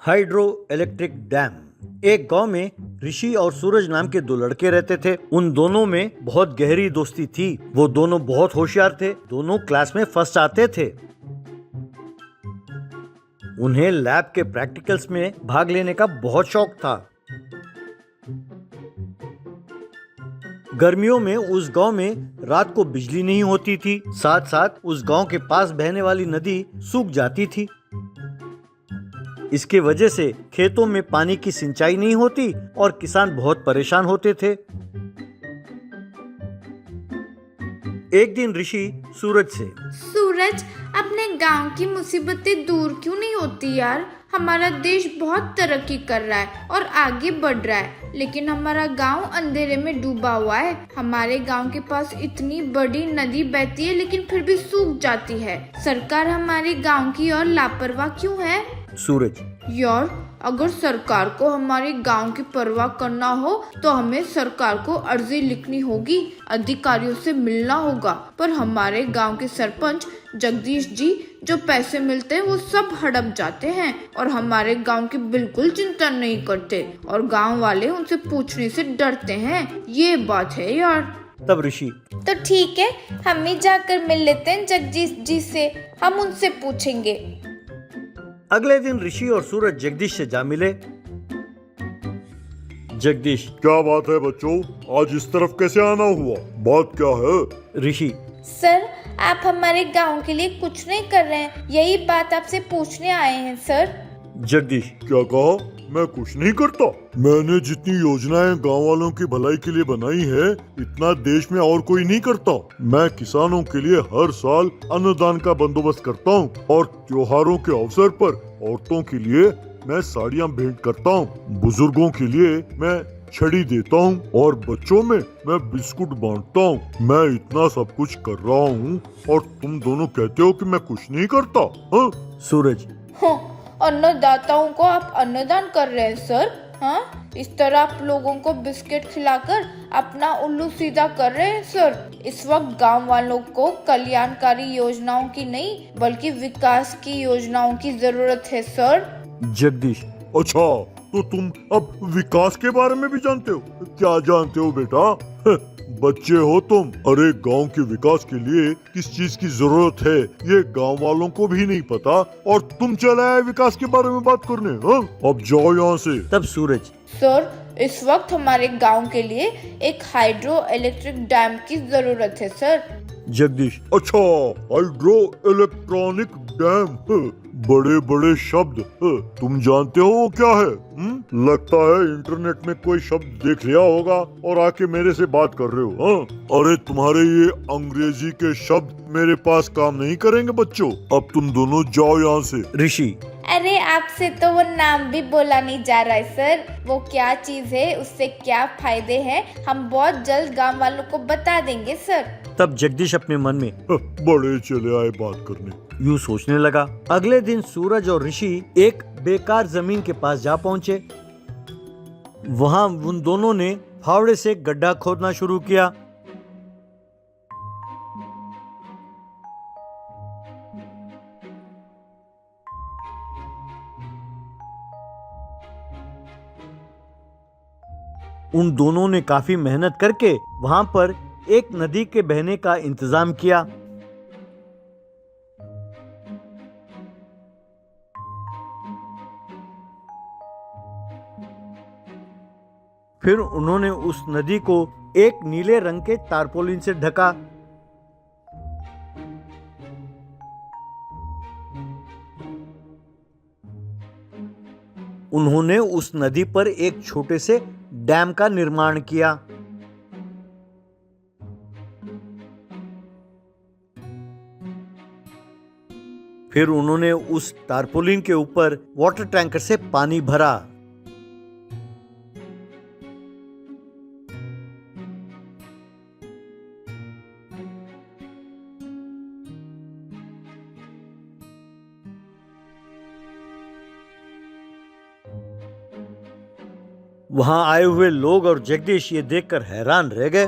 Hydro electric dam. एक गांव में ऋषि और सूरज नाम के दो लड़के रहते थे। उन दोनों में बहुत गहरी दोस्ती थी। वो दोनों बहुत होशियार थे। दोनों क्लास में फर्स्ट आते थे। उन्हें लैब के प्रैक्टिकल्स में भाग लेने का बहुत शौक था। गर्मियों में उस गांव में रात को बिजली नहीं होती थी। साथ साथ उस गांव के पास बहने वाली नदी सूख जाती थी। इसके वजह से खेतों में पानी की सिंचाई नहीं होती और किसान बहुत परेशान होते थे। एक दिन ऋषि सूरज से, सूरज, अपने गांव की मुसीबतें दूर क्यों नहीं होती यार? हमारा देश बहुत तरक्की कर रहा है और आगे बढ़ रहा है, लेकिन हमारा गांव अंधेरे में डूबा हुआ है। हमारे गांव के पास इतनी बड़ी नदी बहती है, लेकिन फिर भी सूख जाती है। सरकार हमारे गांव की ओर लापरवाह क्यों है? सूरज, यार, अगर सरकार को हमारे गांव की परवाह करना हो तो हमें सरकार को अर्जी लिखनी होगी, अधिकारियों से मिलना होगा। पर हमारे गांव के सरपंच जगदीश जी जो पैसे मिलते हैं वो सब हड़प जाते हैं और हमारे गांव की बिल्कुल चिंता नहीं करते और गांव वाले उनसे पूछने से डरते हैं। ये बात है यार। तब ऋषि, तो ठीक है, हम ही जाकर मिल लेते हैं जगदीश जी से, हम उनसे पूछेंगे। अगले दिन ऋषि और सूरज जगदीश से जा मिले। जगदीश, क्या बात है बच्चों, आज इस तरफ कैसे आना हुआ? बात क्या है? ऋषि, सर, आप हमारे गांव के लिए कुछ नहीं कर रहे हैं, यही बात आपसे पूछने आए हैं सर। जगदीश, क्या कहा? मैं कुछ नहीं करता। मैंने जितनी योजनाएं गांव वालों की भलाई के लिए बनाई है, इतना देश में और कोई नहीं करता। मैं किसानों के लिए हर साल अन्नदान का बंदोबस्त करता हूँ और त्योहारों के अवसर पर औरतों के लिए मैं साड़ियाँ भेंट करता हूँ, बुजुर्गों के लिए मैं छड़ी देता हूँ और बच्चों में मैं बिस्कुट बांटता हूँ। मैं इतना सब कुछ कर रहा हूँ और तुम दोनों कहते हो कि मैं कुछ नहीं करता? हाँ? सूरज, अन्नदाताओं को आप अन्नदान कर रहे हैं सर? हाँ, इस तरह आप लोगों को बिस्किट खिलाकर अपना उल्लू सीधा कर रहे हैं सर। इस वक्त गांव वालों को कल्याणकारी योजनाओं की नहीं बल्कि विकास की योजनाओं की जरूरत है सर। जगदीश, अच्छा, तो तुम अब विकास के बारे में भी जानते हो? क्या जानते हो बेटा? बच्चे हो तुम। अरे गांव के विकास के लिए किस चीज की जरूरत है ये गांव वालों को भी नहीं पता और तुम चले आए विकास के बारे में बात करने। हाँ? अब जाओ यहाँ से। तब सूरज, सर, इस वक्त हमारे गांव के लिए एक हाइड्रो इलेक्ट्रिक डैम की जरूरत है सर। जगदीश, अच्छा, हाइड्रो इलेक्ट्रॉनिक डैम, बड़े बड़े शब्द। तुम जानते हो वो क्या है? लगता है इंटरनेट में कोई शब्द देख लिया होगा और आके मेरे से बात कर रहे हो। हाँ? अरे तुम्हारे ये अंग्रेजी के शब्द मेरे पास काम नहीं करेंगे बच्चों। अब तुम दोनों जाओ यहाँ से। ऋषि, अरे आपसे तो वो नाम भी बोला नहीं जा रहा है सर। वो क्या चीज है, उससे क्या फायदे हैं, हम बहुत जल्द गांव वालों को बता देंगे सर। तब जगदीश अपने मन में बड़े चले आए बात करने। यूं सोचने लगा। अगले दिन सूरज और ऋषि एक बेकार जमीन के पास जा पहुंचे। वहां उन दोनों ने फावड़े से गड्ढा खोदना शुरू किया। उन दोनों ने काफी मेहनत करके वहां पर एक नदी के बहने का इंतजाम किया। फिर उन्होंने उस नदी को एक नीले रंग के तारपोलिन से ढका। उन्होंने उस नदी पर एक छोटे से डैम का निर्माण किया। फिर उन्होंने उस तारपोलिन के ऊपर वाटर टैंकर से पानी भरा। वहां आए हुए लोग और जगदीश ये देखकर हैरान रह गए।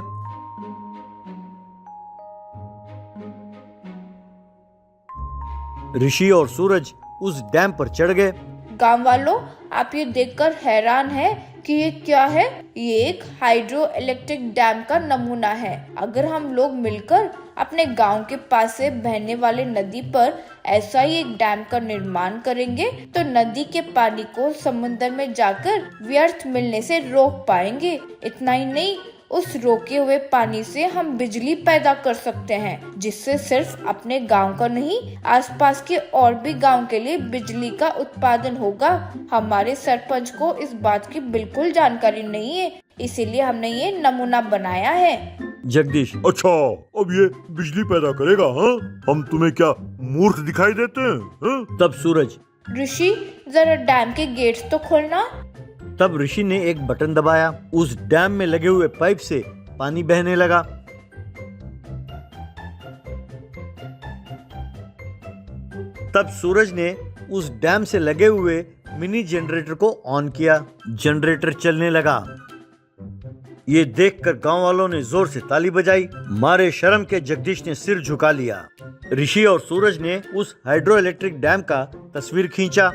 ऋषि और सूरज उस डैम पर चढ़ गए। गांव वालों, आप ये देखकर हैरान है कि ये क्या है? ये एक हाइड्रो इलेक्ट्रिक डैम का नमूना है। अगर हम लोग मिलकर अपने गांव के पास से बहने वाले नदी पर ऐसा ही एक डैम का निर्माण करेंगे तो नदी के पानी को समुद्र में जाकर व्यर्थ मिलने से रोक पाएंगे। इतना ही नहीं, उस रोके हुए पानी से हम बिजली पैदा कर सकते हैं, जिससे सिर्फ अपने गांव का नहीं, आसपास के और भी गांव के लिए बिजली का उत्पादन होगा। हमारे सरपंच को इस बात की बिल्कुल जानकारी नहीं है, इसीलिए हमने ये नमूना बनाया है। जगदीश, अच्छा, अब ये बिजली पैदा करेगा? हाँ, हम तुम्हें क्या मूर्ख दिखाई देते हैं? हाँ? तब सूरज, ऋषि, जरा डैम के गेट्स तो खोलना। तब ऋषि ने एक बटन दबाया। उस डैम में लगे हुए पाइप से पानी बहने लगा। तब सूरज ने उस डैम से लगे हुए मिनी जनरेटर को ऑन किया। जनरेटर चलने लगा। ये देखकर गांव वालों ने जोर से ताली बजाई। मारे शर्म के जगदीश ने सिर झुका लिया। ऋषि और सूरज ने उस हाइड्रो इलेक्ट्रिक डैम का तस्वीर खींचा।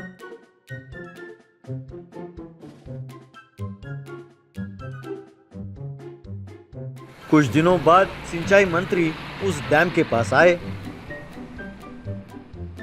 कुछ दिनों बाद सिंचाई मंत्री उस डैम के पास आए।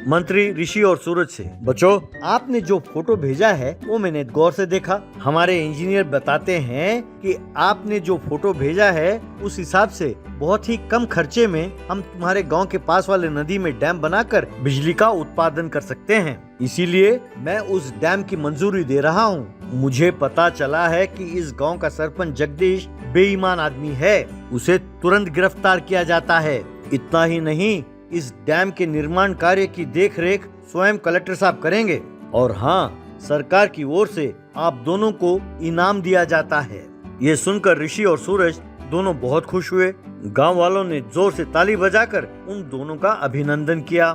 मंत्री ऋषि और सूरज से, बच्चों, आपने जो फोटो भेजा है वो मैंने गौर से देखा। हमारे इंजीनियर बताते हैं कि आपने जो फोटो भेजा है उस हिसाब से बहुत ही कम खर्चे में हम तुम्हारे गांव के पास वाले नदी में डैम बनाकर बिजली का उत्पादन कर सकते हैं। इसीलिए मैं उस डैम की मंजूरी दे रहा हूँ। मुझे पता चला है कि इस गांव का सरपंच जगदीश बेईमान आदमी है, उसे तुरंत गिरफ्तार किया जाता है। इतना ही नहीं, इस डैम के निर्माण कार्य की देखरेख स्वयं कलेक्टर साहब करेंगे। और हाँ, सरकार की ओर से आप दोनों को इनाम दिया जाता है। ये सुनकर ऋषि और सूरज दोनों बहुत खुश हुए। गांव वालों ने जोर से ताली बजाकर उन दोनों का अभिनंदन किया।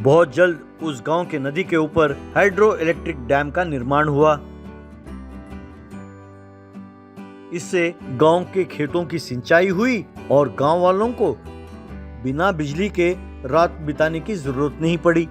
बहुत जल्द उस गांव के नदी के ऊपर हाइड्रो इलेक्ट्रिक डैम का निर्माण हुआ। इससे गांव के खेतों की सिंचाई हुई और गांव वालों को बिना बिजली के रात बिताने की जरूरत नहीं पड़ी।